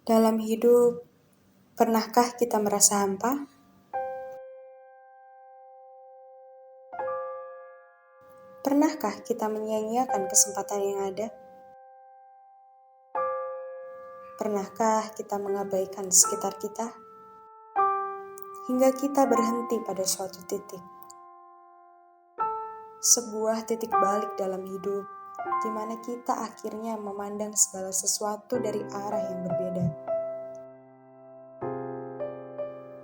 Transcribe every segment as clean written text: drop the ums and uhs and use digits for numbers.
Dalam hidup, pernahkah kita merasa hampa? Pernahkah kita menyia-nyiakan kesempatan yang ada? Pernahkah kita mengabaikan sekitar kita? Hingga kita berhenti pada suatu titik. Sebuah titik balik dalam hidup, di mana kita akhirnya memandang segala sesuatu dari arah yang berbeda.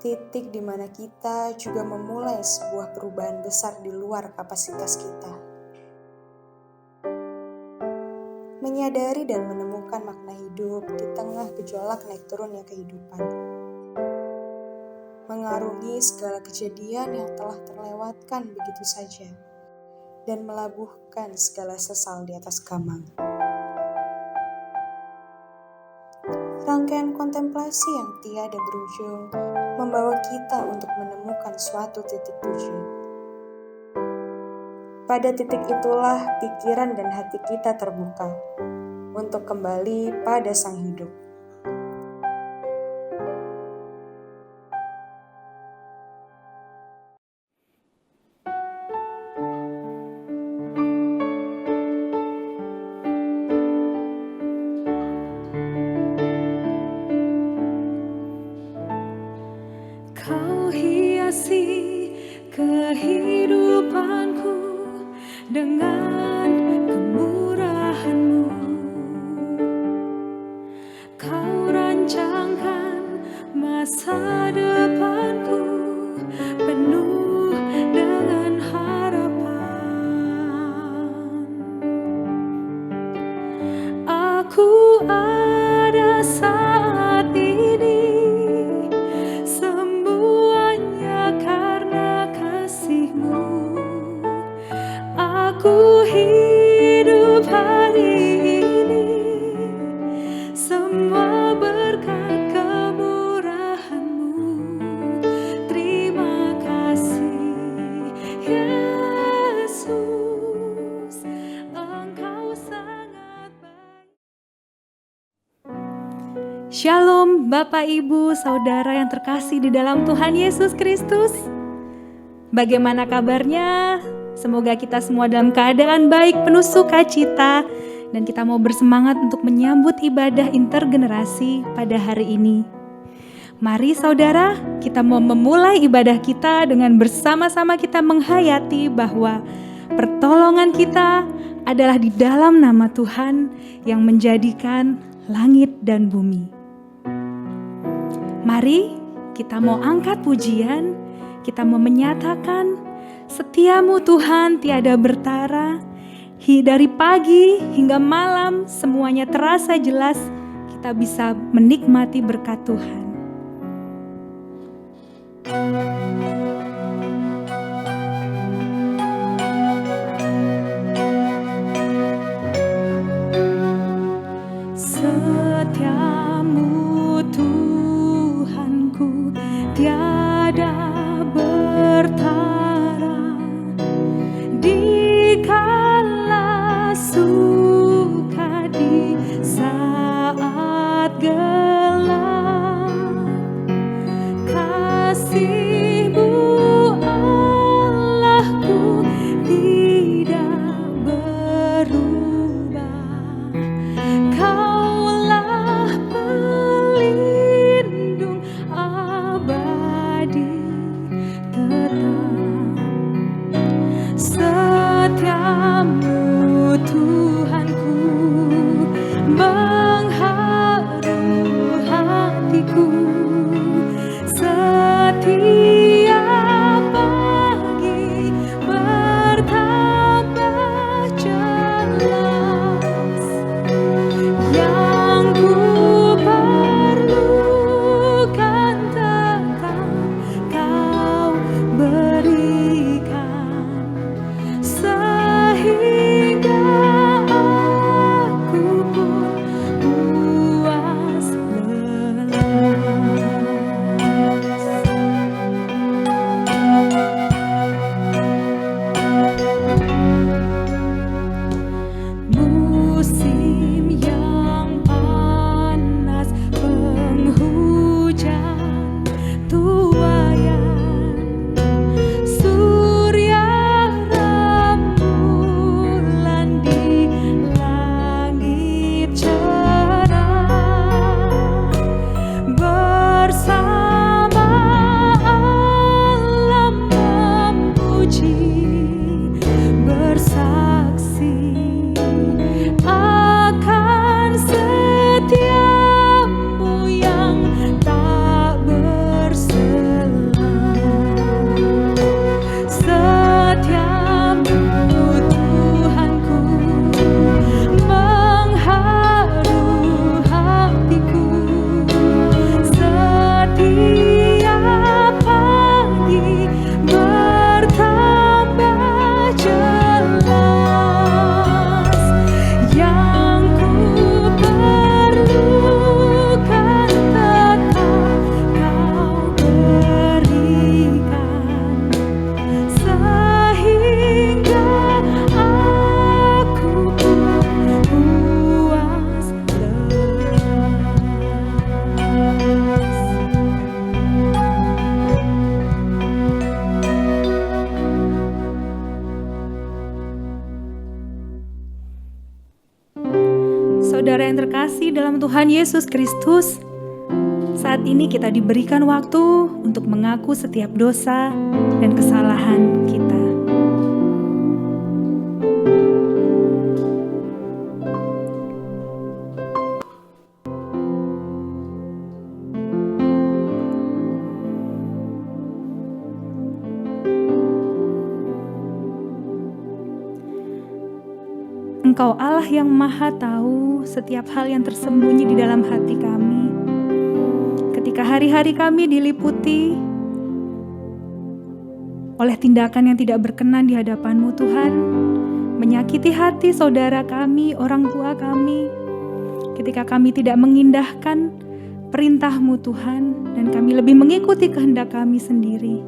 Titik di mana kita juga memulai sebuah perubahan besar di luar kapasitas kita. Menyadari dan menemukan makna hidup di tengah gejolak naik turunnya kehidupan. Mengarungi segala kejadian yang telah terlewatkan begitu saja. Dan melabuhkan segala sesal di atas gamang. Rangkaian kontemplasi yang tiada berujung membawa kita untuk menemukan suatu titik tuju. Pada titik itulah pikiran dan hati kita terbuka untuk kembali pada Sang Hidup. Kau hiasi kehidupanku dengan kemurahan-Mu. Kau rancangkan masa depanku penuh dengan harapan. Aku ada saat ini semuanya karena kasih-Mu. Aku hidup hari ini semua berkat kemurahan-Mu. Terima kasih Yesus, Engkau sangat baik. Shalom Bapak Ibu Saudara yang terkasih di dalam Tuhan Yesus Kristus. Bagaimana kabarnya? Semoga kita semua dalam keadaan baik, penuh sukacita, dan kita mau bersemangat untuk menyambut ibadah intergenerasi pada hari ini. Mari saudara, kita mau memulai ibadah kita dengan bersama-sama kita menghayati bahwa pertolongan kita adalah di dalam nama Tuhan yang menjadikan langit dan bumi. Mari kita mau angkat pujian, kita mau menyatakan setiamu Tuhan tiada bertara. Dari pagi hingga malam semuanya terasa jelas kita bisa menikmati berkat Tuhan. Setiamu Tuhanku tiada bertara. Dikala suka di saat gelap, kasih-Mu Allahku tidak berubah. Kaulah pelindung abadi tetap. Setiamu Tuhanku mengharukan dalam Tuhan Yesus Kristus, saat ini kita diberikan waktu untuk mengaku setiap dosa dan kesalahan kita. Engkau Allah yang Maha Tahu setiap hal yang tersembunyi di dalam hati kami. Ketika hari-hari kami diliputi oleh tindakan yang tidak berkenan di hadapan-Mu Tuhan, menyakiti hati saudara kami, orang tua kami, ketika kami tidak mengindahkan perintah-Mu Tuhan, dan kami lebih mengikuti kehendak kami sendiri.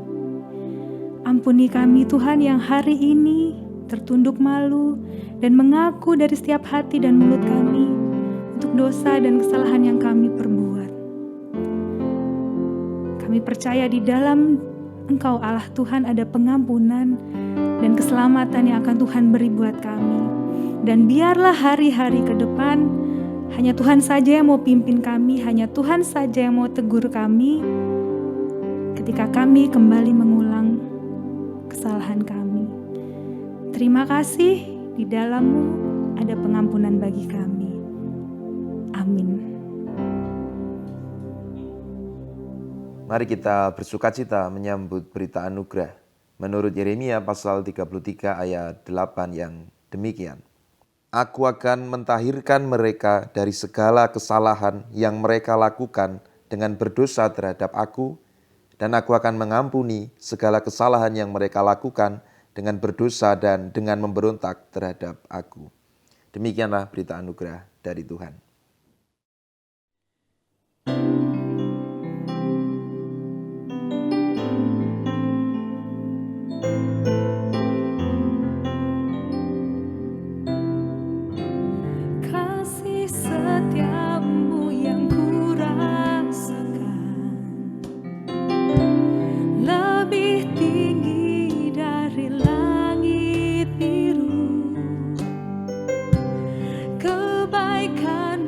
Ampuni kami Tuhan yang hari ini tertunduk malu dan mengaku dari setiap hati dan mulut kami untuk dosa dan kesalahan yang kami perbuat. Kami percaya di dalam Engkau Allah Tuhan ada pengampunan dan keselamatan yang akan Tuhan beri buat kami. Dan biarlah hari-hari ke depan hanya Tuhan saja yang mau pimpin kami, hanya Tuhan saja yang mau tegur kami ketika kami kembali mengulang kesalahan kami. Terima kasih, di dalam-Mu ada pengampunan bagi kami. Amin. Mari kita bersukacita menyambut berita anugerah menurut Yeremia pasal 33 ayat 8 yang demikian. Aku akan mentahirkan mereka dari segala kesalahan yang mereka lakukan dengan berdosa terhadap aku, dan aku akan mengampuni segala kesalahan yang mereka lakukan dengan berdosa dan dengan memberontak terhadap aku. Demikianlah berita anugerah dari Tuhan. Kasih setiamu yang kurasakan lebih tinggi dari langit biru. Kebaikan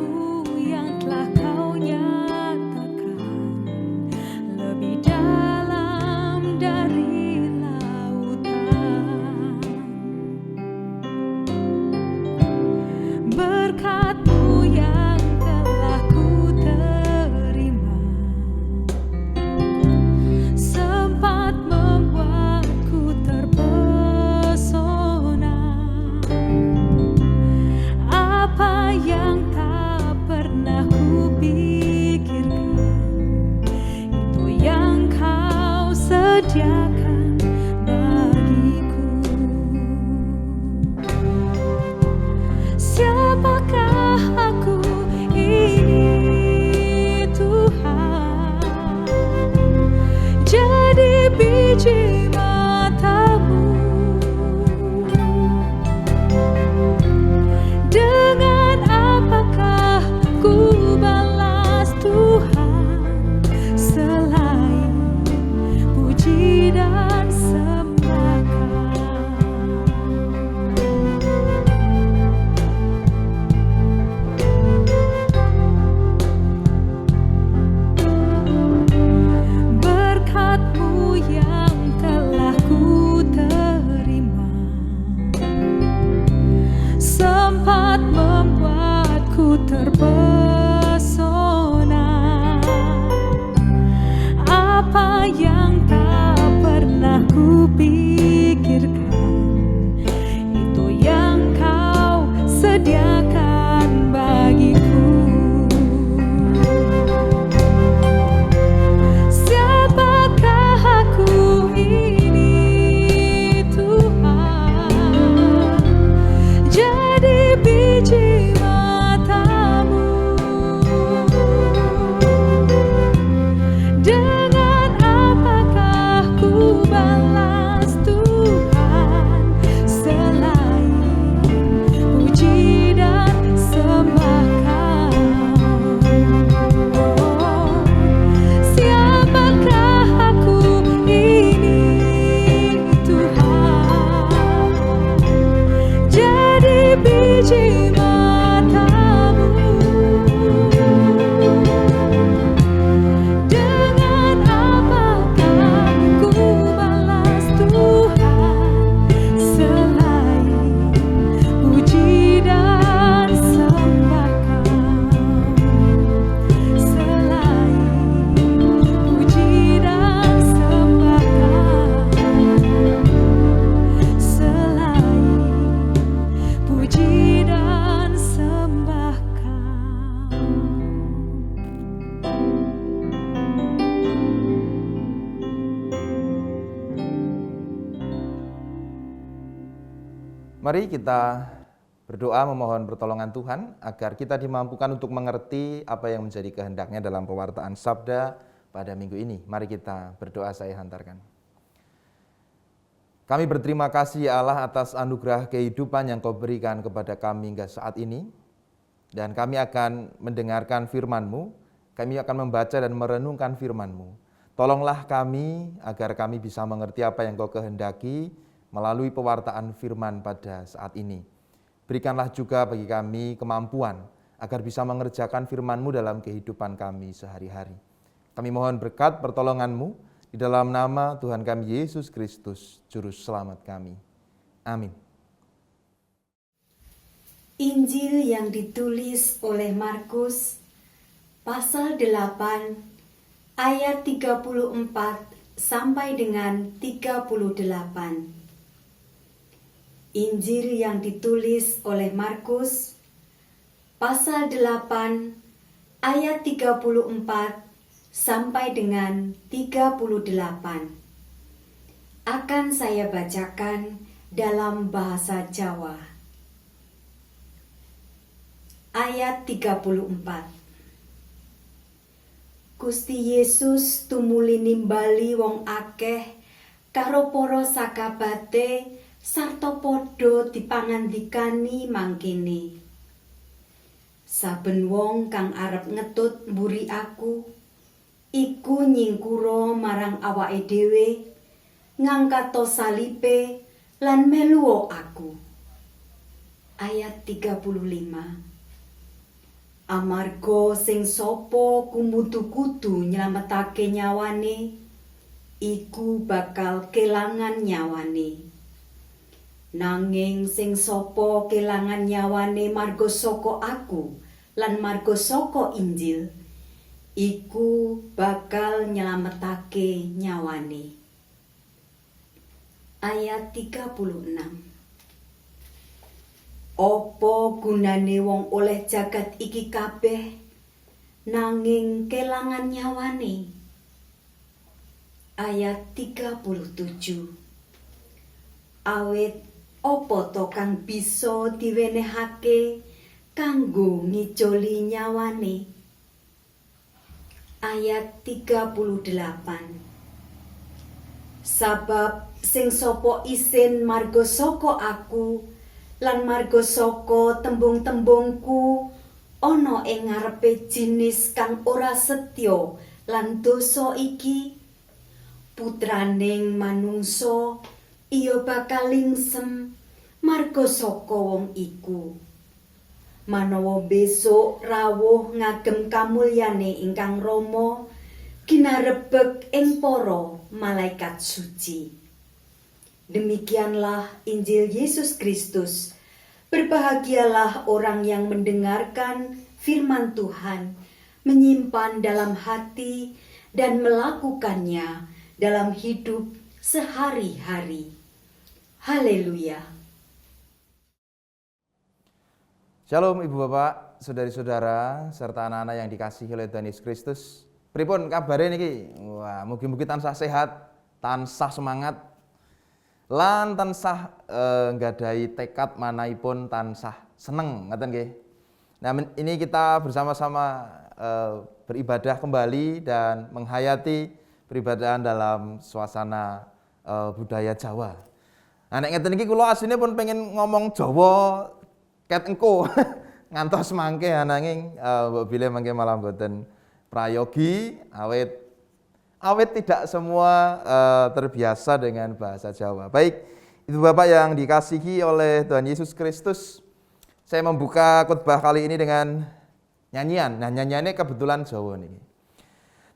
Mari kita berdoa memohon pertolongan Tuhan agar kita dimampukan untuk mengerti apa yang menjadi kehendak-Nya dalam pewartaan sabda pada minggu ini. Mari kita berdoa, saya hantarkan. Kami berterima kasih ya Allah atas anugerah kehidupan yang Kau berikan kepada kami hingga saat ini. Dan kami akan mendengarkan firman-Mu, kami akan membaca dan merenungkan firman-Mu. Tolonglah kami agar kami bisa mengerti apa yang Kau kehendaki melalui pewartaan firman pada saat ini. Berikanlah juga bagi kami kemampuan agar bisa mengerjakan firman-Mu dalam kehidupan kami sehari-hari. Kami mohon berkat pertolongan-Mu di dalam nama Tuhan kami Yesus Kristus, Juru Selamat kami. Amin. Injil yang ditulis oleh Markus, pasal 8, ayat 34 sampai dengan 38. Injil yang ditulis oleh Markus, pasal 8, ayat 34 sampai dengan 38. Akan saya bacakan dalam bahasa Jawa. Ayat 34. Gusti Yesus tumuli nimbali wong akeh karo para sakabate sarta padha dipangandikani mangkene. Saben wong kang arep ngetut mburi aku iku nyingkura marang awake dhewe, ngangkat salibe lan melu aku. Ayat 35. Amarga sing sapa kumudu-kudu nyelametake nyawane, iku bakal kelangan nyawane. Nanging sing sapa kelangan nyawane marga saka aku lan marga saka Injil, iku bakal nyelametake nyawane. Ayat 36. Apa gunane wong oleh jagat iki kabeh nanging kelangan nyawane? Ayat 37. Awit apa to kang bisa diwenehake kanggo ngijoli nyawane? Ayat 38. Sabab sing sapa isin marga saka aku lan marga saka tembung-tembungku ana ing ngarepe jinis kang ora setya lan dosa iki, putraning manungsa iya bakal lingsem marga saka wong iku. Manawa besok rawuh ngagem kamulyane ingkang rama ginarebeg ing para malaikat suci. Demikianlah Injil Yesus Kristus. Berbahagialah orang yang mendengarkan firman Tuhan, menyimpan dalam hati dan melakukannya dalam hidup sehari-hari. Haleluya. Shalom Ibu Bapak, saudari-saudara, serta anak-anak yang dikasihi oleh Tuhan Yesus Kristus. Pripun kabare niki? Wah, mugi-mugi tansah sehat, tansah semangat, lan tansah nggadahi tekad manahipun tansah seneng, ngaten nggih. Nah, ini kita bersama-sama beribadah kembali dan menghayati peribadahan dalam suasana budaya Jawa. Nah, nek ngeten iki kula asline pun pengen ngomong Jawa ket engko ngantos mangke ananging mbok bilih mangke malah mboten prayogi awet tidak semua terbiasa dengan bahasa Jawa. Baik, Ibu Bapak yang dikasihi oleh Tuhan Yesus Kristus, saya membuka khotbah kali ini dengan nyanyian. Nah, nyanyiannya kebetulan Jawa nih.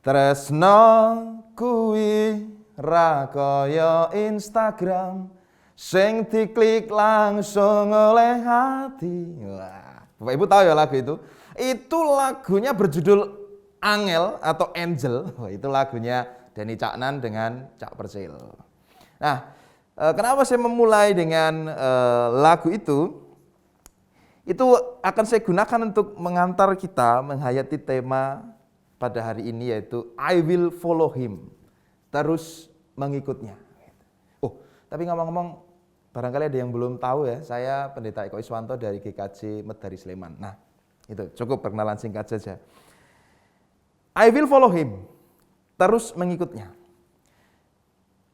Tresno kuwi ra kaya Instagram sing diklik langsung oleh hati. Wah, Bapak Ibu tahu ya lagu itu? Itu lagunya berjudul Angel atau Angel. Wah, itu lagunya Denny Caknan dengan Cak Persil. Nah, kenapa saya memulai dengan lagu itu? Itu akan saya gunakan untuk mengantar kita menghayati tema pada hari ini, yaitu I will follow him, terus mengikutnya. Oh, tapi ngomong-ngomong, Barangkali ada yang belum tahu ya, saya Pendeta Eko Iswanto dari GKJ Medari Sleman. Nah, itu cukup perkenalan singkat saja. I will follow him, terus mengikutnya.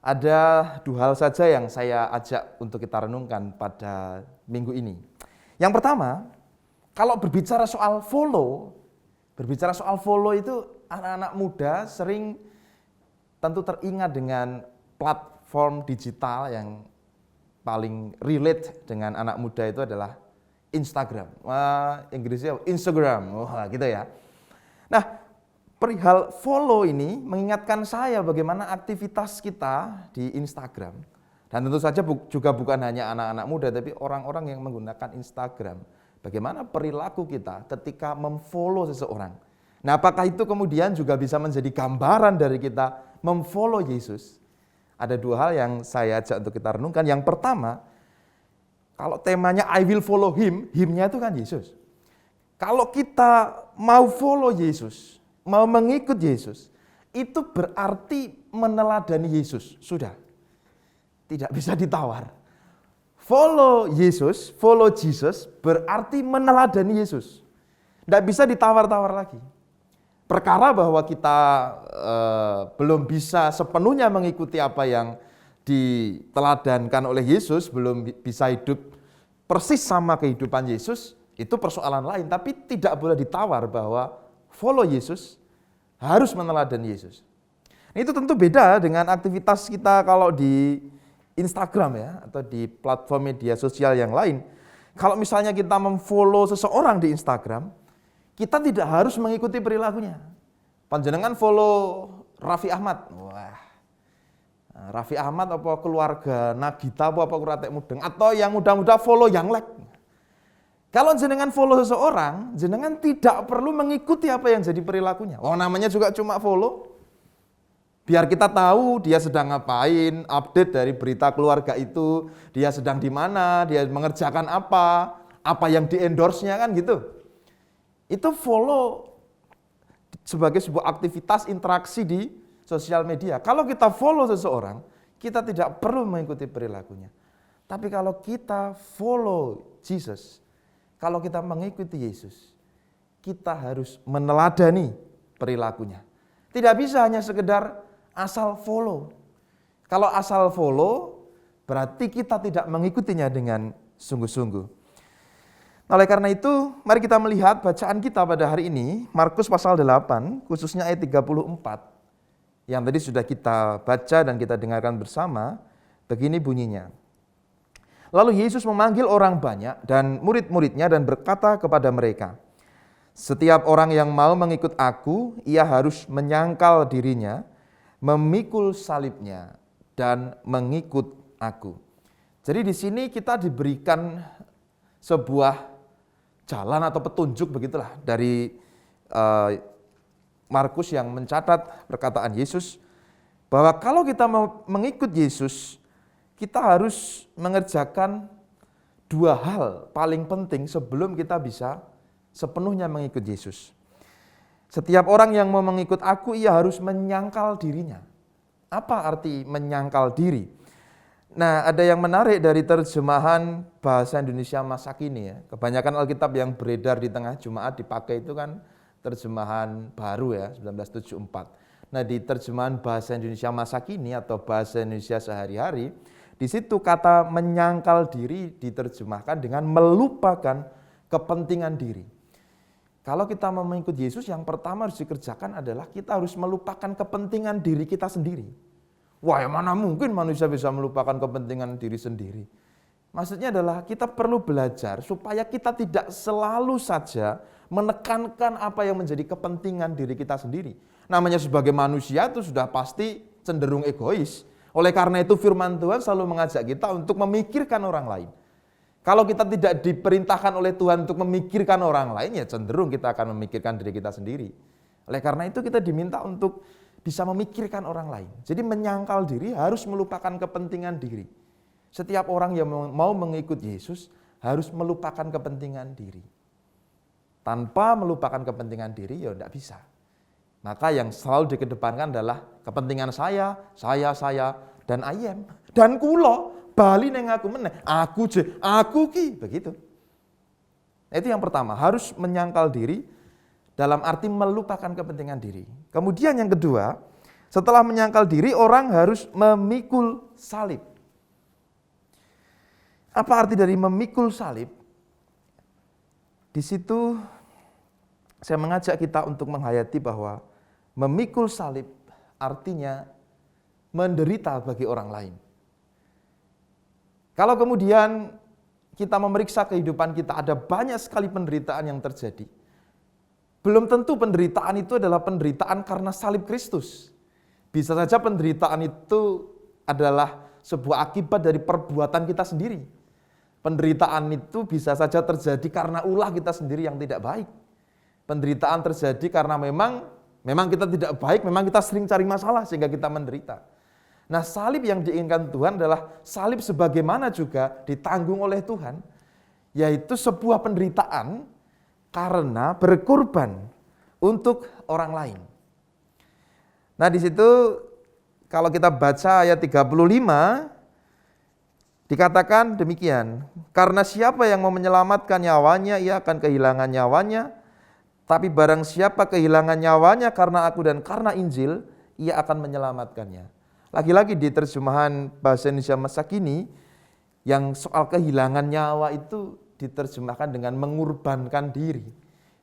Ada dua hal saja yang saya ajak untuk kita renungkan pada minggu ini. Yang pertama, kalau berbicara soal follow itu anak-anak muda sering tentu teringat dengan platform digital yang paling relate dengan anak muda itu adalah Instagram. Inggrisnya Instagram, gitu ya. Nah, perihal follow ini mengingatkan saya bagaimana aktivitas kita di Instagram. Dan tentu saja juga bukan hanya anak-anak muda, tapi orang-orang yang menggunakan Instagram. Bagaimana perilaku kita ketika memfollow seseorang. Nah, apakah itu kemudian juga bisa menjadi gambaran dari kita memfollow Yesus? Ada dua hal yang saya ajak untuk kita renungkan. Yang pertama, kalau temanya I will follow him, him-nya itu kan Yesus. Kalau kita mau follow Yesus, mau mengikut Yesus, itu berarti meneladani Yesus. Sudah, tidak bisa ditawar. Follow Yesus, follow Jesus berarti meneladani Yesus. Tidak bisa ditawar-tawar lagi. Perkara bahwa kita belum bisa sepenuhnya mengikuti apa yang diteladankan oleh Yesus, belum bisa hidup persis sama kehidupan Yesus, itu persoalan lain. Tapi tidak boleh ditawar bahwa follow Yesus harus meneladani Yesus. Itu tentu beda dengan aktivitas kita kalau di Instagram ya, atau di platform media sosial yang lain. Kalau misalnya kita memfollow seseorang di Instagram, kita tidak harus mengikuti perilakunya. Panjenengan follow Raffi Ahmad. Wah. Raffi Ahmad apa keluarga Nagita apa Kuratek Mudeng, atau yang muda-muda follow yang like. Kalau jenengan follow seseorang, jenengan tidak perlu mengikuti apa yang jadi perilakunya. Namanya juga cuma follow. Biar kita tahu dia sedang ngapain, update dari berita keluarga itu, dia sedang di mana, dia mengerjakan apa yang di-endorse-nya kan gitu. Itu follow sebagai sebuah aktivitas interaksi di sosial media. Kalau kita follow seseorang, kita tidak perlu mengikuti perilakunya. Tapi kalau kita follow Jesus, kalau kita mengikuti Yesus, kita harus meneladani perilakunya. Tidak bisa hanya sekedar asal follow. Kalau asal follow, berarti kita tidak mengikutinya dengan sungguh-sungguh. Oleh karena itu, mari kita melihat bacaan kita pada hari ini, Markus pasal 8, khususnya ayat 34, yang tadi sudah kita baca dan kita dengarkan bersama, begini bunyinya. Lalu Yesus memanggil orang banyak dan murid-muridnya dan berkata kepada mereka, setiap orang yang mau mengikut aku, ia harus menyangkal dirinya, memikul salibnya, dan mengikut aku. Jadi di sini kita diberikan sebuah jalan atau petunjuk begitulah dari Markus yang mencatat perkataan Yesus bahwa kalau kita mau mengikut Yesus, kita harus mengerjakan dua hal paling penting sebelum kita bisa sepenuhnya mengikut Yesus. Setiap orang yang mau mengikut aku, ia harus menyangkal dirinya. Apa arti menyangkal diri? Nah, ada yang menarik dari terjemahan bahasa Indonesia masa kini ya. Kebanyakan Alkitab yang beredar di tengah Jumat dipakai itu kan terjemahan baru ya, 1974. Nah, di terjemahan bahasa Indonesia masa kini atau bahasa Indonesia sehari-hari, di situ kata menyangkal diri diterjemahkan dengan melupakan kepentingan diri. Kalau kita mau mengikut Yesus, yang pertama harus dikerjakan adalah kita harus melupakan kepentingan diri kita sendiri. Wah, yang mana mungkin manusia bisa melupakan kepentingan diri sendiri. Maksudnya adalah kita perlu belajar supaya kita tidak selalu saja menekankan apa yang menjadi kepentingan diri kita sendiri. Namanya sebagai manusia itu sudah pasti cenderung egois. Oleh karena itu firman Tuhan selalu mengajak kita untuk memikirkan orang lain. Kalau kita tidak diperintahkan oleh Tuhan untuk memikirkan orang lain, ya cenderung kita akan memikirkan diri kita sendiri. Oleh karena itu kita diminta untuk bisa memikirkan orang lain. Jadi menyangkal diri harus melupakan kepentingan diri. Setiap orang yang mau mengikut Yesus harus melupakan kepentingan diri. Tanpa melupakan kepentingan diri ya tidak bisa. Maka yang selalu dikedepankan adalah kepentingan saya, dan ayem, dan kulo. bali neng aku meneh, aku ki, begitu. Nah, itu yang pertama, harus menyangkal diri dalam arti melupakan kepentingan diri. Kemudian yang kedua, setelah menyangkal diri, orang harus memikul salib. Apa arti dari memikul salib? Di situ saya mengajak kita untuk menghayati bahwa memikul salib artinya menderita bagi orang lain. Kalau kemudian kita memeriksa kehidupan kita, ada banyak sekali penderitaan yang terjadi. Belum tentu penderitaan itu adalah penderitaan karena salib Kristus. Bisa saja penderitaan itu adalah sebuah akibat dari perbuatan kita sendiri. Penderitaan itu bisa saja terjadi karena ulah kita sendiri yang tidak baik. Penderitaan terjadi karena memang kita tidak baik, memang kita sering cari masalah sehingga kita menderita. Nah, salib yang diinginkan Tuhan adalah salib sebagaimana juga ditanggung oleh Tuhan, yaitu sebuah penderitaan karena berkorban untuk orang lain. Nah, di situ kalau kita baca ayat 35 dikatakan demikian, karena siapa yang mau menyelamatkan nyawanya, ia akan kehilangan nyawanya, tapi barang siapa kehilangan nyawanya karena aku dan karena Injil, ia akan menyelamatkannya. Lagi-lagi di terjemahan bahasa Indonesia masa kini, yang soal kehilangan nyawa itu diterjemahkan dengan mengorbankan diri.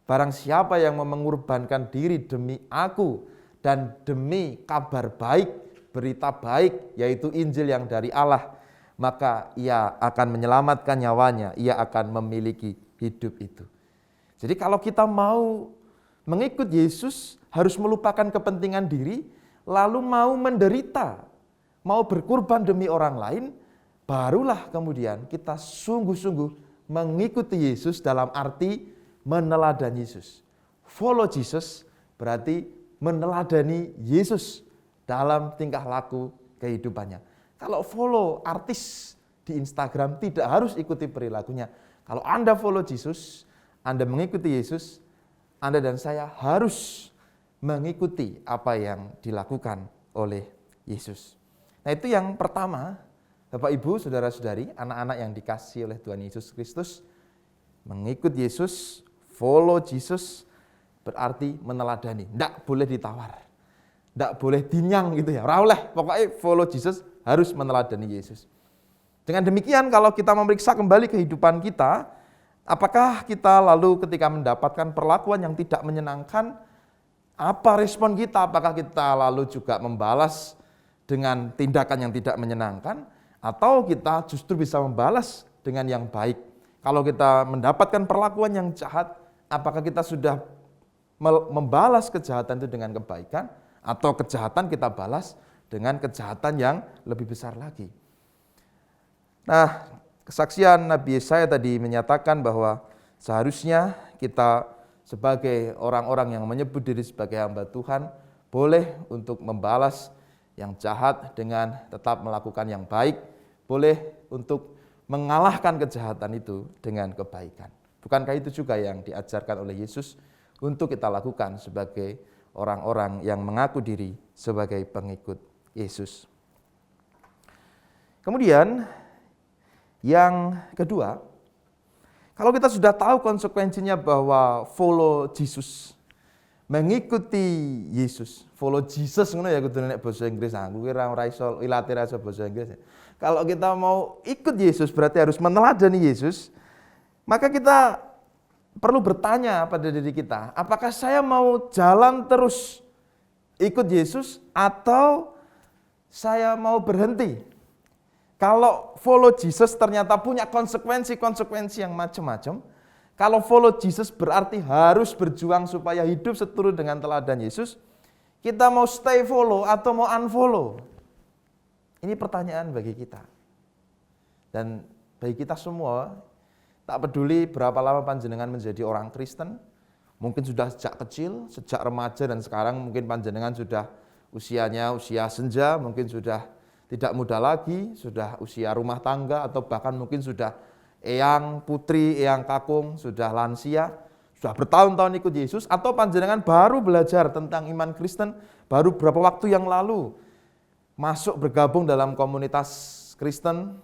Barang siapa yang mau mengorbankan diri demi aku dan demi kabar baik, berita baik, yaitu Injil yang dari Allah, maka ia akan menyelamatkan nyawanya, ia akan memiliki hidup itu. Jadi kalau kita mau mengikut Yesus, harus melupakan kepentingan diri, lalu mau menderita, mau berkorban demi orang lain, barulah kemudian kita sungguh-sungguh mengikuti Yesus dalam arti meneladani Yesus. Follow Jesus berarti meneladani Yesus dalam tingkah laku kehidupannya. Kalau follow artis di Instagram tidak harus ikuti perilakunya. Kalau Anda follow Jesus, Anda mengikuti Yesus, Anda dan saya harus mengikuti apa yang dilakukan oleh Yesus. Nah, itu yang pertama, Bapak Ibu, saudara-saudari, anak-anak yang dikasihi oleh Tuhan Yesus Kristus, mengikut Yesus, follow Jesus berarti meneladani. Tidak boleh ditawar, tidak boleh dinyang gitu ya. Oleh, pokoknya follow Jesus harus meneladani Yesus. Dengan demikian kalau kita memeriksa kembali kehidupan kita, apakah kita lalu ketika mendapatkan perlakuan yang tidak menyenangkan, apa respon kita? Apakah kita lalu juga membalas dengan tindakan yang tidak menyenangkan? Atau kita justru bisa membalas dengan yang baik? Kalau kita mendapatkan perlakuan yang jahat, apakah kita sudah membalas kejahatan itu dengan kebaikan? Atau kejahatan kita balas dengan kejahatan yang lebih besar lagi? Nah, kesaksian Nabi Yesaya tadi menyatakan bahwa seharusnya kita sebagai orang-orang yang menyebut diri sebagai hamba Tuhan, boleh untuk membalas yang jahat dengan tetap melakukan yang baik, boleh untuk mengalahkan kejahatan itu dengan kebaikan. Bukankah itu juga yang diajarkan oleh Yesus untuk kita lakukan sebagai orang-orang yang mengaku diri sebagai pengikut Yesus? Kemudian, yang kedua, kalau kita sudah tahu konsekuensinya bahwa follow Jesus, mengikuti Yesus, follow Jesus ngono ya kudu nek basa Inggris, aku kira ora iso ilate rasa basa Inggris. Kalau kita mau ikut Yesus berarti harus meneladani Yesus, maka kita perlu bertanya pada diri kita, apakah saya mau jalan terus ikut Yesus atau saya mau berhenti? Kalau follow Jesus ternyata punya konsekuensi-konsekuensi yang macam-macam. Kalau follow Jesus berarti harus berjuang supaya hidup seturut dengan teladan Yesus. Kita mau stay follow atau mau unfollow? Ini pertanyaan bagi kita. Dan bagi kita semua, tak peduli berapa lama panjenengan menjadi orang Kristen, mungkin sudah sejak kecil, sejak remaja, dan sekarang mungkin panjenengan sudah usianya usia senja, mungkin sudah tidak muda lagi, sudah usia rumah tangga, atau bahkan mungkin sudah eyang putri, eyang kakung, sudah lansia, sudah bertahun-tahun ikut Yesus, atau panjenengan baru belajar tentang iman Kristen, baru beberapa waktu yang lalu masuk bergabung dalam komunitas Kristen,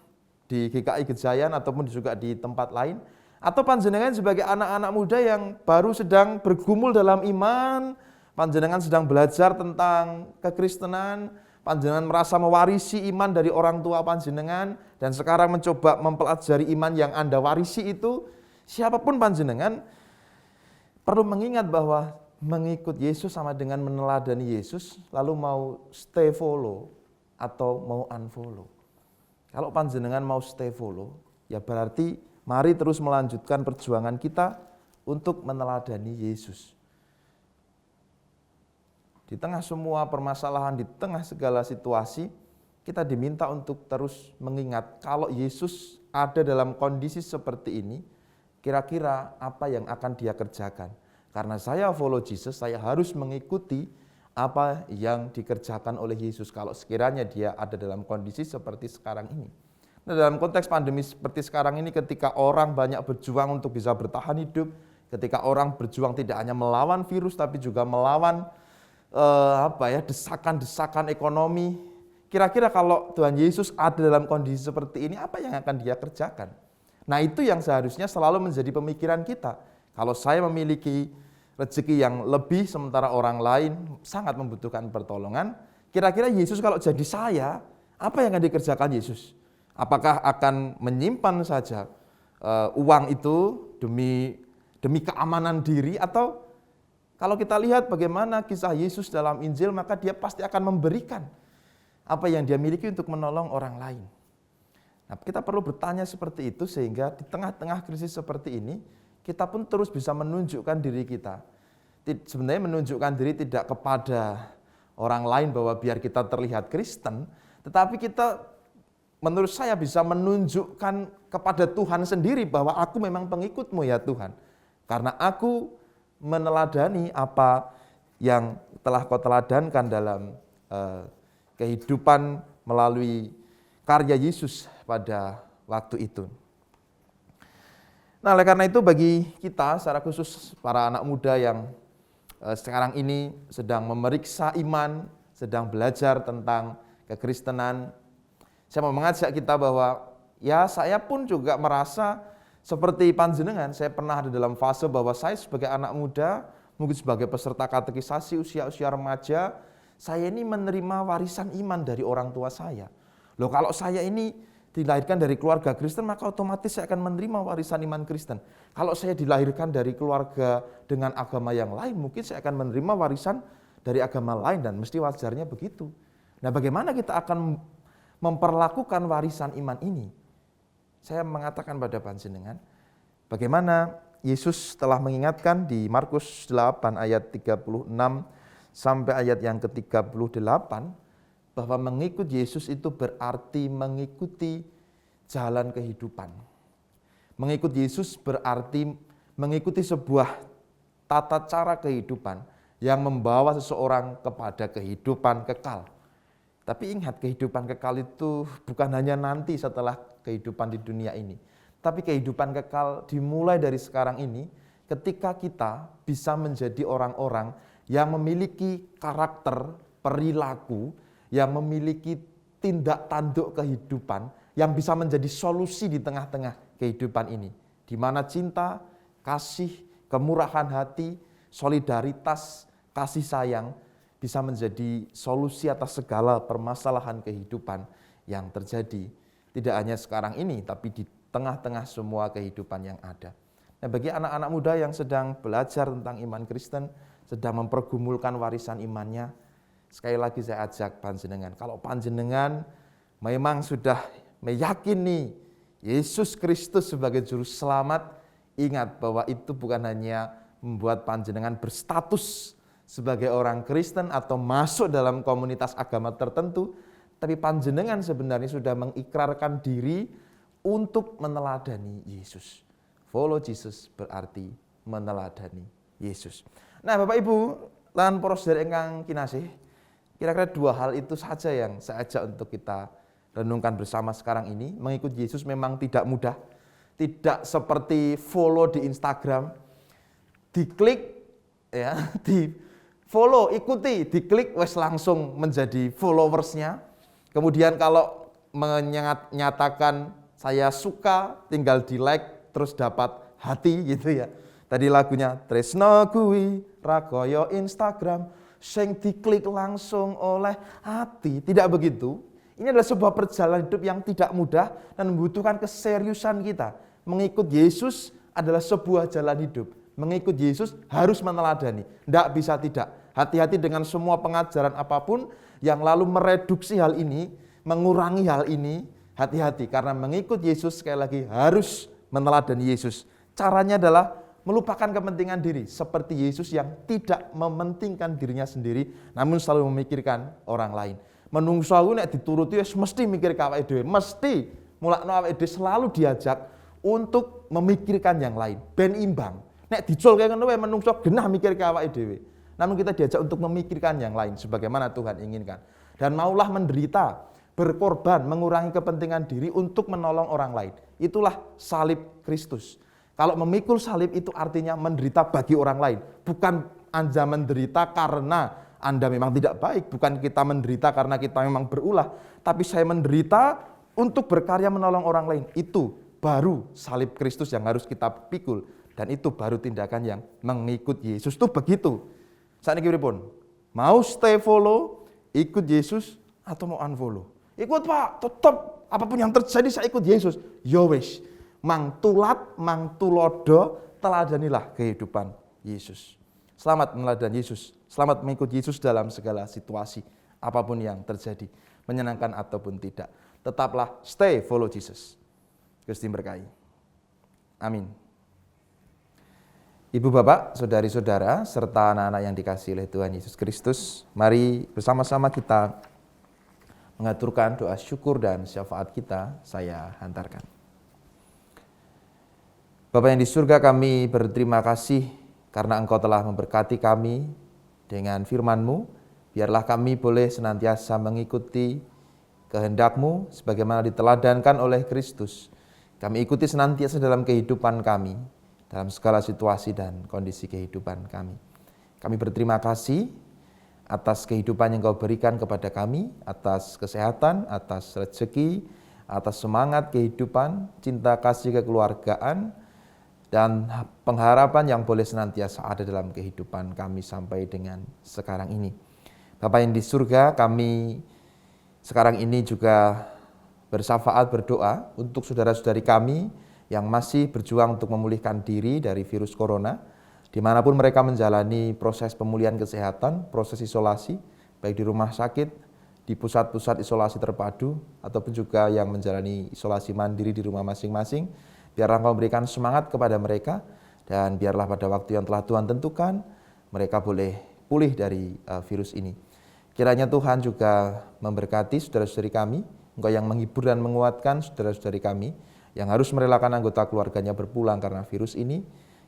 di GKI Gejayan ataupun juga di tempat lain, atau panjenengan sebagai anak-anak muda yang baru sedang bergumul dalam iman, panjenengan sedang belajar tentang kekristenan, panjenengan merasa mewarisi iman dari orang tua panjenengan dan sekarang mencoba mempelajari iman yang Anda warisi itu, siapapun panjenengan perlu mengingat bahwa mengikut Yesus sama dengan meneladani Yesus, lalu mau stay follow atau mau unfollow. Kalau panjenengan mau stay follow, ya berarti mari terus melanjutkan perjuangan kita untuk meneladani Yesus. Di tengah semua permasalahan, di tengah segala situasi, kita diminta untuk terus mengingat kalau Yesus ada dalam kondisi seperti ini, kira-kira apa yang akan dia kerjakan. Karena saya follow Jesus, saya harus mengikuti apa yang dikerjakan oleh Yesus kalau sekiranya dia ada dalam kondisi seperti sekarang ini. Nah, dalam konteks pandemi seperti sekarang ini, ketika orang banyak berjuang untuk bisa bertahan hidup, ketika orang berjuang tidak hanya melawan virus tapi juga melawan desakan-desakan ekonomi, kira-kira kalau Tuhan Yesus ada dalam kondisi seperti ini, apa yang akan dia kerjakan? Nah, itu yang seharusnya selalu menjadi pemikiran kita. Kalau saya memiliki rezeki yang lebih sementara orang lain sangat membutuhkan pertolongan, kira-kira Yesus kalau jadi saya, apa yang akan dikerjakan Yesus? Apakah akan menyimpan saja uang itu demi keamanan diri, atau kalau kita lihat bagaimana kisah Yesus dalam Injil, maka dia pasti akan memberikan apa yang dia miliki untuk menolong orang lain. Nah, kita perlu bertanya seperti itu sehingga di tengah-tengah krisis seperti ini, kita pun terus bisa menunjukkan diri kita. Sebenarnya menunjukkan diri tidak kepada orang lain bahwa biar kita terlihat Kristen, tetapi kita menurut saya bisa menunjukkan kepada Tuhan sendiri bahwa aku memang pengikutmu ya Tuhan. Karena aku meneladani apa yang telah kau teladankan dalam kehidupan melalui karya Yesus pada waktu itu. Nah, oleh karena itu bagi kita secara khusus para anak muda yang sekarang ini sedang memeriksa iman, sedang belajar tentang kekristenan, saya mau mengajak kita bahwa ya saya pun juga merasa seperti panjenengan, saya pernah ada dalam fase bahwa saya sebagai anak muda, mungkin sebagai peserta katekisasi usia-usia remaja, saya ini menerima warisan iman dari orang tua saya. Loh, kalau saya ini dilahirkan dari keluarga Kristen, maka otomatis saya akan menerima warisan iman Kristen. Kalau saya dilahirkan dari keluarga dengan agama yang lain, mungkin saya akan menerima warisan dari agama lain, dan mesti wajarnya begitu. Nah, bagaimana kita akan memperlakukan warisan iman ini? Saya mengatakan pada panjenengan, bagaimana Yesus telah mengingatkan di Markus 8 ayat 36 sampai ayat yang ke-38, bahwa mengikut Yesus itu berarti mengikuti jalan kehidupan. Mengikut Yesus berarti mengikuti sebuah tata cara kehidupan yang membawa seseorang kepada kehidupan kekal. Tapi ingat, kehidupan kekal itu bukan hanya nanti setelah kehidupan di dunia ini. Tapi kehidupan kekal dimulai dari sekarang ini, ketika kita bisa menjadi orang-orang yang memiliki karakter, perilaku, yang memiliki tindak tanduk kehidupan yang bisa menjadi solusi di tengah-tengah kehidupan ini. Di mana cinta, kasih, kemurahan hati, solidaritas, kasih sayang bisa menjadi solusi atas segala permasalahan kehidupan yang terjadi. Tidak hanya sekarang ini, tapi di tengah-tengah semua kehidupan yang ada. Nah, bagi anak-anak muda yang sedang belajar tentang iman Kristen, sedang mempergumulkan warisan imannya, sekali lagi saya ajak panjenengan, kalau panjenengan memang sudah meyakini Yesus Kristus sebagai juru selamat, ingat bahwa itu bukan hanya membuat panjenengan berstatus sebagai orang Kristen atau masuk dalam komunitas agama tertentu, tapi panjenengan sebenarnya sudah mengikrarkan diri untuk meneladani Yesus. Follow Jesus berarti meneladani Yesus. Nah, Bapak Ibu lan para sedherek ingkang kinasih, kira-kira dua hal itu saja yang saya ajak untuk kita renungkan bersama sekarang ini. Mengikut Yesus memang tidak mudah. Tidak seperti follow di Instagram. Diklik, ya, di follow, ikuti, diklik, wes langsung menjadi followersnya. Kemudian kalau menyatakan Saya suka, tinggal di like, terus dapat hati gitu ya. Tadi lagunya, tresno kuwi rakoyo Instagram, sing diklik langsung oleh hati. Tidak begitu. Ini adalah sebuah perjalanan hidup yang tidak mudah dan membutuhkan keseriusan kita. Mengikut Yesus adalah sebuah jalan hidup. Mengikut Yesus harus meneladani. Tidak bisa tidak. Hati-hati dengan semua pengajaran apapun yang lalu mereduksi hal ini, mengurangi hal ini. Hati-hati, karena mengikut Yesus sekali lagi harus meneladani Yesus. Caranya adalah melupakan kepentingan diri, seperti Yesus yang tidak mementingkan dirinya sendiri, namun selalu memikirkan orang lain. Menungso aku nek dituruti mesti mikir ke awake dhewe, mesti mulakno awake dhewe selalu diajak untuk memikirkan yang lain, ben imbang. Nek dicul kaya ngono wae menungso genah mikir ke awake dhewe. Namun kita diajak untuk memikirkan yang lain sebagaimana Tuhan inginkan. Dan maulah menderita, berkorban, mengurangi kepentingan diri untuk menolong orang lain. Itulah salib Kristus. Kalau memikul salib itu artinya menderita bagi orang lain. Bukan Anda menderita karena Anda memang tidak baik. Bukan kita menderita karena kita memang berulah. Tapi saya menderita untuk berkarya menolong orang lain. Itu baru salib Kristus yang harus kita pikul. Dan itu baru tindakan yang mengikut Yesus. Itu begitu. Saat ini pripun? Mau stay follow, ikut Yesus, atau mau unfollow? Ikut Pak, tetap apapun yang terjadi saya ikut Yesus. Yo wis, mang tulat, mang tulodo, teladanilah kehidupan Yesus. Selamat meneladani Yesus, selamat mengikut Yesus dalam segala situasi, apapun yang terjadi, menyenangkan ataupun tidak. Tetaplah stay follow Jesus. Gusti berkahi. Amin. Ibu bapak, saudari-saudara, serta anak-anak yang dikasihi oleh Tuhan Yesus Kristus, mari bersama-sama kita mengaturkan doa syukur dan syafaat kita, saya hantarkan. Bapa yang di surga, kami berterima kasih karena Engkau telah memberkati kami dengan firman-Mu. Biarlah kami boleh senantiasa mengikuti kehendak-Mu sebagaimana diteladankan oleh Kristus. Kami ikuti senantiasa dalam kehidupan kami, dalam segala situasi dan kondisi kehidupan kami. Kami berterima kasih atas kehidupan yang Kau berikan kepada kami, atas kesehatan, atas rezeki, atas semangat kehidupan, cinta kasih kekeluargaan, dan pengharapan yang boleh senantiasa ada dalam kehidupan kami sampai dengan sekarang ini. Bapa yang di surga, kami sekarang ini juga bersyafaat berdoa untuk saudara-saudari kami yang masih berjuang untuk memulihkan diri dari virus corona, dimanapun mereka menjalani proses pemulihan kesehatan, proses isolasi, baik di rumah sakit, di pusat-pusat isolasi terpadu, ataupun juga yang menjalani isolasi mandiri di rumah masing-masing. Biarlah Engkau berikan semangat kepada mereka, dan biarlah pada waktu yang telah Tuhan tentukan, mereka boleh pulih dari virus ini. Kiranya Tuhan juga memberkati saudara-saudari kami, Engkau yang menghibur dan menguatkan saudara-saudari kami, yang harus merelakan anggota keluarganya berpulang karena virus ini.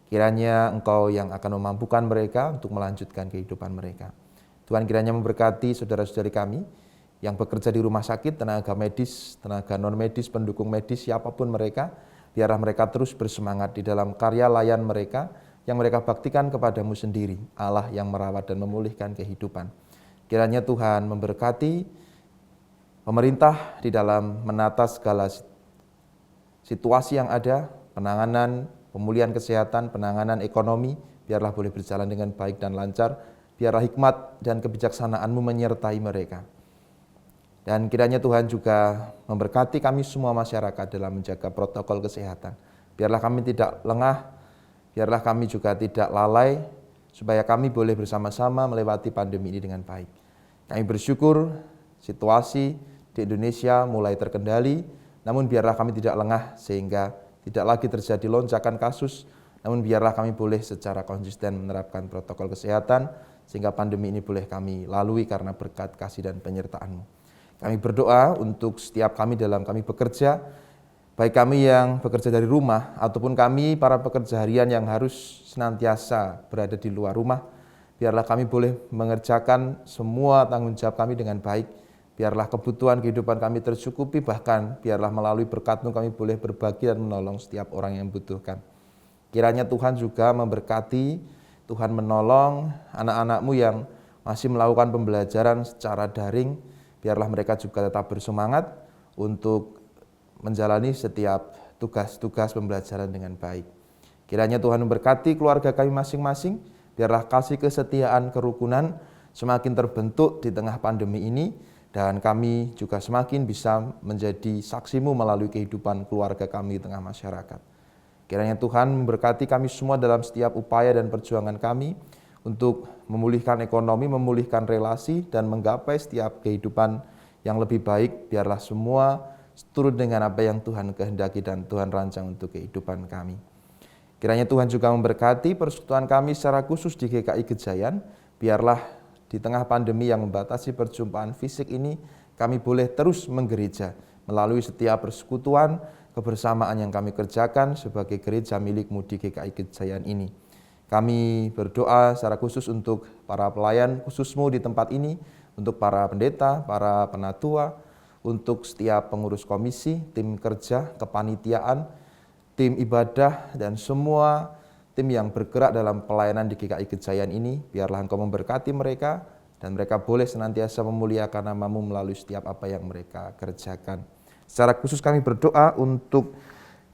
Kiranya Engkau yang akan memampukan mereka untuk melanjutkan kehidupan mereka. Tuhan kiranya memberkati saudara-saudari kami yang bekerja di rumah sakit, tenaga medis, tenaga non-medis, pendukung medis, siapapun mereka. Biarlah mereka terus bersemangat di dalam karya layan mereka yang mereka baktikan kepadamu sendiri, Allah yang merawat dan memulihkan kehidupan. Kiranya Tuhan memberkati pemerintah di dalam menata segala situasi yang ada, penanganan pemulihan kesehatan, penanganan ekonomi, biarlah boleh berjalan dengan baik dan lancar, biarlah hikmat dan kebijaksanaan-Mu menyertai mereka. Dan kiranya Tuhan juga memberkati kami semua masyarakat dalam menjaga protokol kesehatan. Biarlah kami tidak lengah, biarlah kami juga tidak lalai, supaya kami boleh bersama-sama melewati pandemi ini dengan baik. Kami bersyukur situasi di Indonesia mulai terkendali, namun biarlah kami tidak lengah sehingga tidak lagi terjadi lonjakan kasus, namun biarlah kami boleh secara konsisten menerapkan protokol kesehatan sehingga pandemi ini boleh kami lalui karena berkat kasih dan penyertaan-Mu. Kami berdoa untuk setiap kami dalam kami bekerja, baik kami yang bekerja dari rumah ataupun kami para pekerja harian yang harus senantiasa berada di luar rumah. Biarlah kami boleh mengerjakan semua tanggung jawab kami dengan baik. Biarlah kebutuhan kehidupan kami tercukupi, bahkan biarlah melalui berkat-Mu kami boleh berbagi dan menolong setiap orang yang membutuhkan. Kiranya Tuhan juga memberkati, Tuhan menolong anak-anak-Mu yang masih melakukan pembelajaran secara daring. Biarlah mereka juga tetap bersemangat untuk menjalani setiap tugas-tugas pembelajaran dengan baik. Kiranya Tuhan memberkati keluarga kami masing-masing, biarlah kasih kesetiaan, kerukunan semakin terbentuk di tengah pandemi ini, dan kami juga semakin bisa menjadi saksi-Mu melalui kehidupan keluarga kami di tengah masyarakat. Kiranya Tuhan memberkati kami semua dalam setiap upaya dan perjuangan kami untuk memulihkan ekonomi, memulihkan relasi, dan menggapai setiap kehidupan yang lebih baik. Biarlah semua turut dengan apa yang Tuhan kehendaki dan Tuhan rancang untuk kehidupan kami. Kiranya Tuhan juga memberkati persekutuan kami secara khusus di GKI Gejayan. Biarlah di tengah pandemi yang membatasi perjumpaan fisik ini, kami boleh terus menggereja melalui setiap persekutuan, kebersamaan yang kami kerjakan sebagai gereja milik-Mu di GKI Gejayan ini. Kami berdoa secara khusus untuk para pelayan khusus-Mu di tempat ini, untuk para pendeta, para penatua, untuk setiap pengurus komisi, tim kerja, kepanitiaan, tim ibadah, dan semua tim yang bergerak dalam pelayanan di GKI Gejayan ini. Biarlah Engkau memberkati mereka, dan mereka boleh senantiasa memuliakan nama-Mu melalui setiap apa yang mereka kerjakan. Secara khusus kami berdoa untuk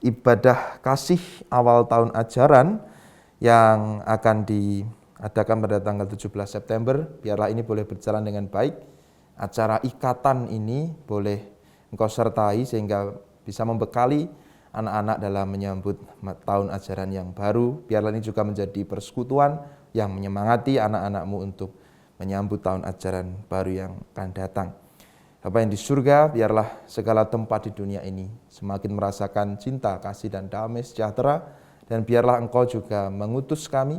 ibadah kasih awal tahun ajaran yang akan diadakan pada tanggal 17 September. Biarlah ini boleh berjalan dengan baik. Acara ikatan ini boleh Engkau sertai sehingga bisa membekali anak-anak dalam menyambut tahun ajaran yang baru. Biarlah ini juga menjadi persekutuan yang menyemangati anak-anak-Mu untuk menyambut tahun ajaran baru yang akan datang. Bapa yang di surga, biarlah segala tempat di dunia ini semakin merasakan cinta, kasih, dan damai sejahtera. Dan biarlah Engkau juga mengutus kami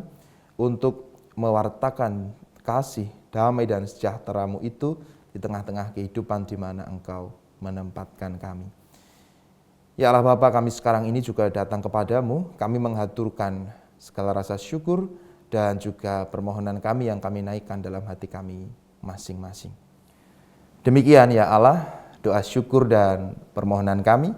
untuk mewartakan kasih, damai, dan sejahtera-Mu itu di tengah-tengah kehidupan di mana Engkau menempatkan kami. Ya Allah Bapa, kami sekarang ini juga datang kepadamu, kami menghaturkan segala rasa syukur dan juga permohonan kami yang kami naikkan dalam hati kami masing-masing. Demikian ya Allah, doa syukur dan permohonan kami,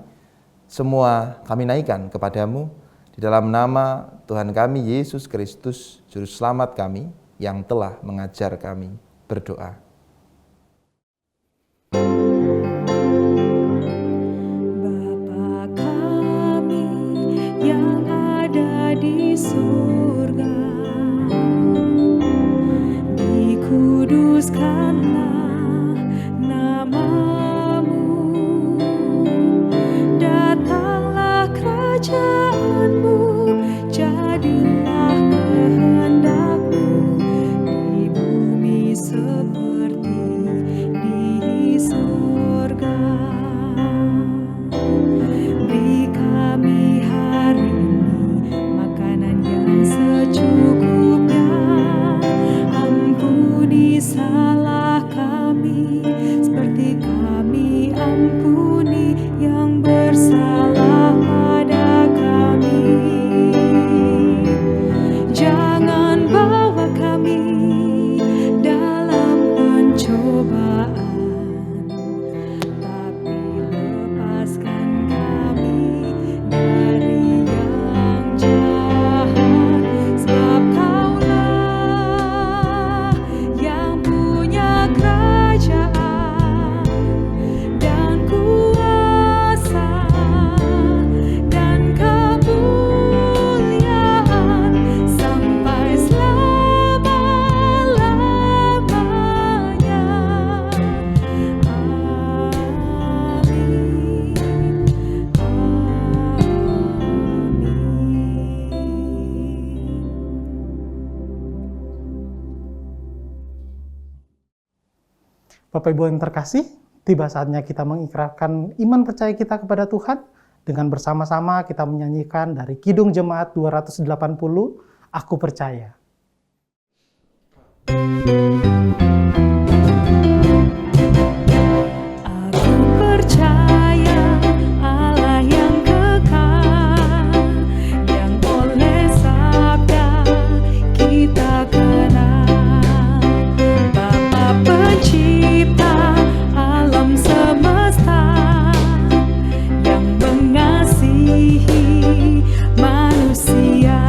semua kami naikkan kepadamu di dalam nama Tuhan kami Yesus Kristus, Juru Selamat kami yang telah mengajar kami berdoa. Bapa kami yang ada di surga, dikuduskanlah nama-Mu, datanglah kerajaan-Mu, jadilah kehendak-Mu di bumi seperti di surga. Beri kami hari ini makanan yang secukupnya, ampuni salah kami seperti kami ampuni yang bersalah pada kami. Jangan bawa kami dalam pencobaan, tapi lepaskan kami dari yang jahat. Sebab Kaulah yang punya kerajaan dan kuasa dan kemuliaan sampai selama-lamanya. Bapak Ibu yang terkasih, tiba saatnya kita mengikrarkan iman percaya kita kepada Tuhan. Dengan bersama-sama kita menyanyikan dari Kidung Jemaat 280, Aku Percaya. Aku percaya Allah yang kekal, yang oleh sabda kita kenal, Bapa pencipta alam semesta, yang mengasihi manusia.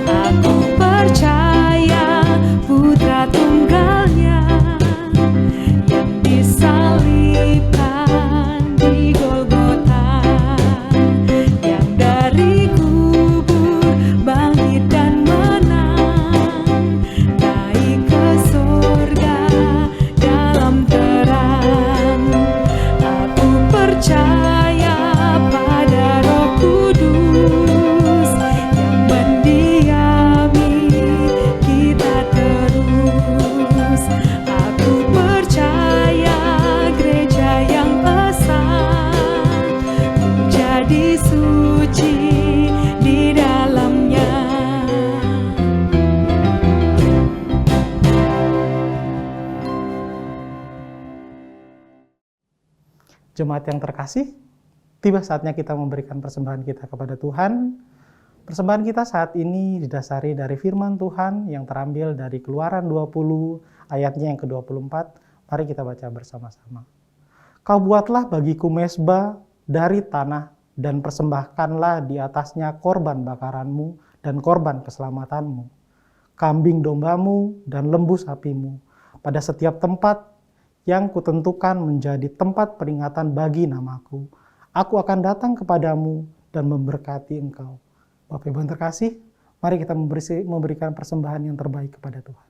Aku percaya Putra Tuhan Jemaat yang terkasih, tiba saatnya kita memberikan persembahan kita kepada Tuhan. Persembahan kita saat ini didasari dari firman Tuhan yang terambil dari Keluaran 20 ayatnya yang ke-24. Mari kita baca bersama-sama. Kau buatlah bagiku mezbah dari tanah dan persembahkanlah di atasnya korban bakaranmu dan korban keselamatanmu, kambing dombamu dan lembu sapimu, pada setiap tempat yang kutentukan menjadi tempat peringatan bagi namaku. Aku akan datang kepadamu dan memberkati engkau. Bapak Ibu yang terkasih, mari kita memberikan persembahan yang terbaik kepada Tuhan.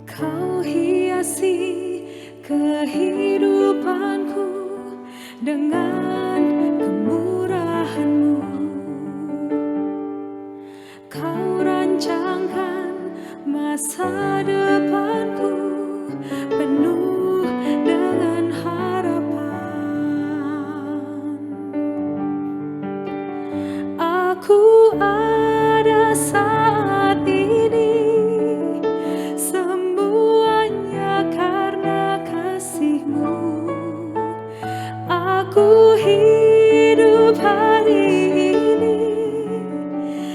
Kau hiasi kehidupanku dengan kemurahan-Mu. Kau rancangkan masa depanku penuh dengan harapan. Aku ada saat ini semuanya karena kasih-Mu. Aku hidup hari ini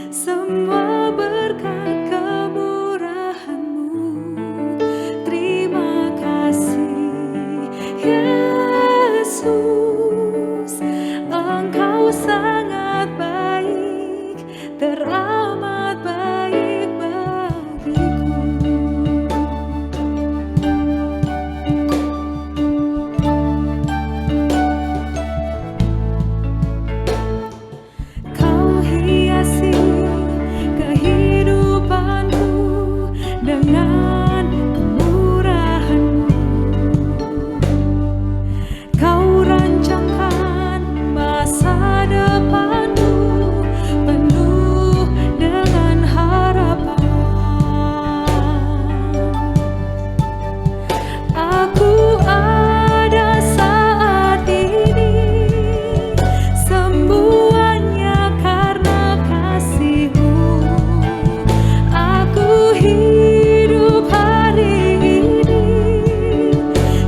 semua berkat kemurahan-Mu. Terima kasih Yesus, Engkau sangat baik, teramat baik bagiku. Kau hiasi kehidupanku dengan kemurahan-Mu. Kau rancangkan masa depanku penuh dengan harapan. Aku ada saat ini semuanya karena kasih-Mu. Aku hidup hari ini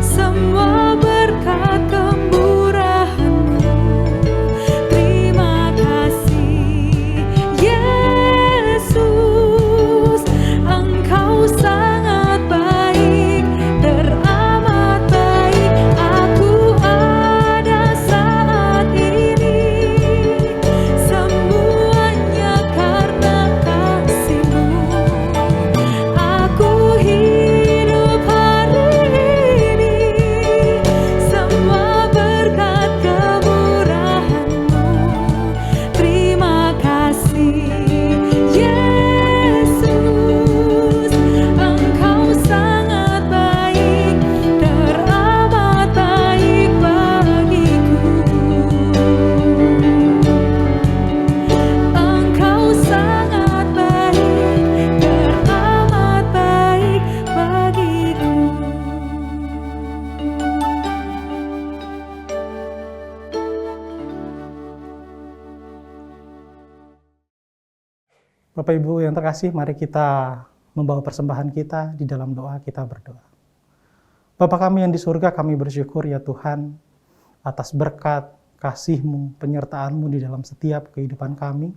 semua berkat kemurahan-Mu. Terima kasih Yesus, Engkau sangat baik, teramat baik. Aku ada saat ini semuanya karena kasih-Mu. Aku hidup hari ini semua berkat kemurahan-Mu. Terima kasih Yesus, Engkau sangat baik, teramat baik bagiku. Engkau sangat baik, teramat baik bagiku. Bapak Ibu yang terkasih, mari kita membawa persembahan kita di dalam doa kita berdoa. Bapa kami yang di surga, kami bersyukur ya Tuhan atas berkat kasih-Mu, penyertaan-Mu di dalam setiap kehidupan kami.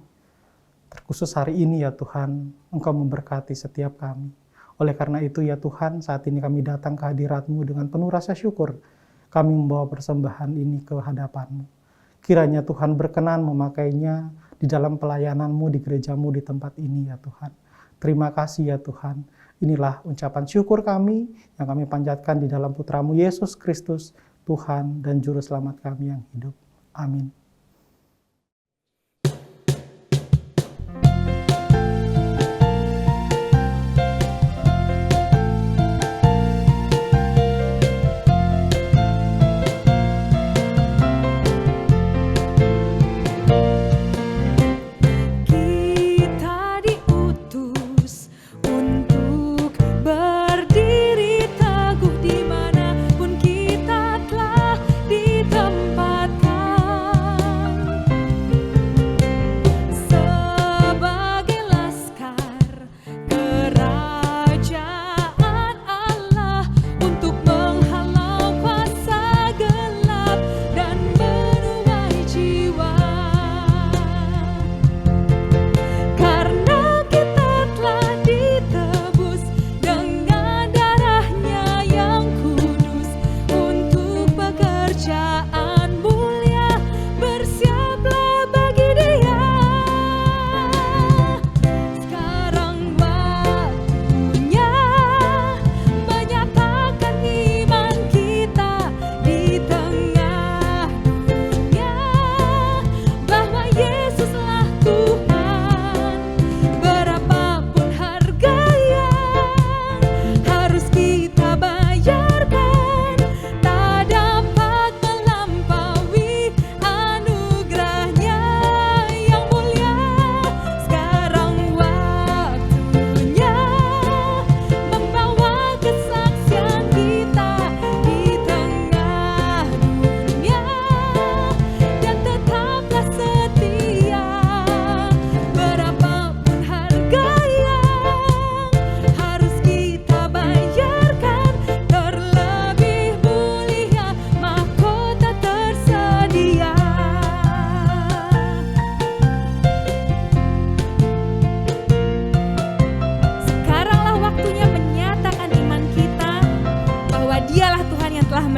Terkhusus hari ini ya Tuhan, Engkau memberkati setiap kami. Oleh karena itu ya Tuhan, saat ini kami datang ke hadirat-Mu dengan penuh rasa syukur. Kami membawa persembahan ini ke hadapan-Mu. Kiranya Tuhan berkenan memakainya di dalam pelayanan-Mu di gereja-Mu di tempat ini ya Tuhan. Terima kasih ya Tuhan. Inilah ucapan syukur kami yang kami panjatkan di dalam Putra-Mu Yesus Kristus, Tuhan dan Juru Selamat kami yang hidup. Amin. Kita diutus untuk berdiri teguh dimanapun kita telah ditempatkan.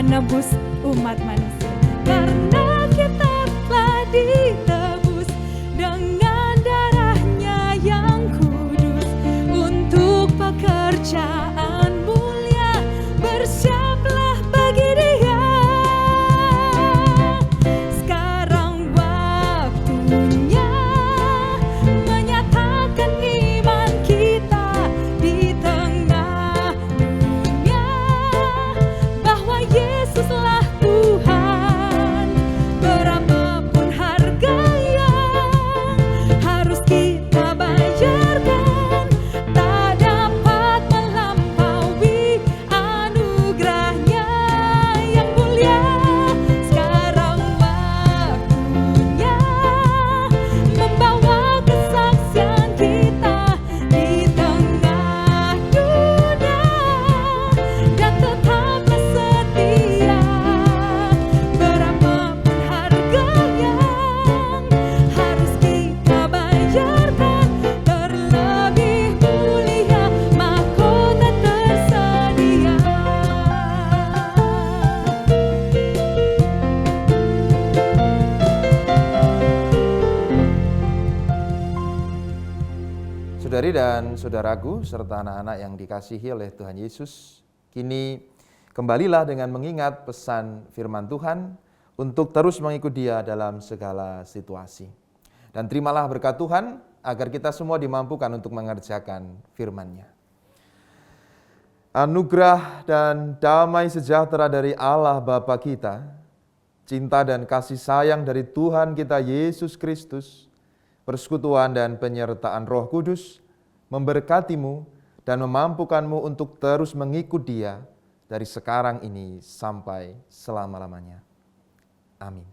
menebus umat manusia. Karena kita telah ditebus dengan darahnya yang kudus, untuk pekerjaan mulia bersiaplah bagi Dia. Sekarang waktunya menyatakan iman kita di tengah dunia, bahwa Yesuslah Tuhan. Berapapun harga yang harus kita bayarkan, tak dapat melampaui anugerahnya yang mulia. Sekarang waktunya membawa kesaksian kita di tengah dunia, dan tetaplah setia. Berapapun harga yang harus kita bayarkan, terlebih mulia mahkota tersedia. Saudari dan saudaraku, serta anak-anak yang dikasihi oleh Tuhan Yesus, kini kembalilah dengan mengingat pesan firman Tuhan untuk terus mengikut Dia dalam segala situasi. Dan terimalah berkat Tuhan agar kita semua dimampukan untuk mengerjakan firman-Nya. Anugerah dan damai sejahtera dari Allah Bapa kita, cinta dan kasih sayang dari Tuhan kita Yesus Kristus, persekutuan dan penyertaan Roh Kudus memberkatimu dan memampukanmu untuk terus mengikut Dia dari sekarang ini sampai selama-lamanya. Amin.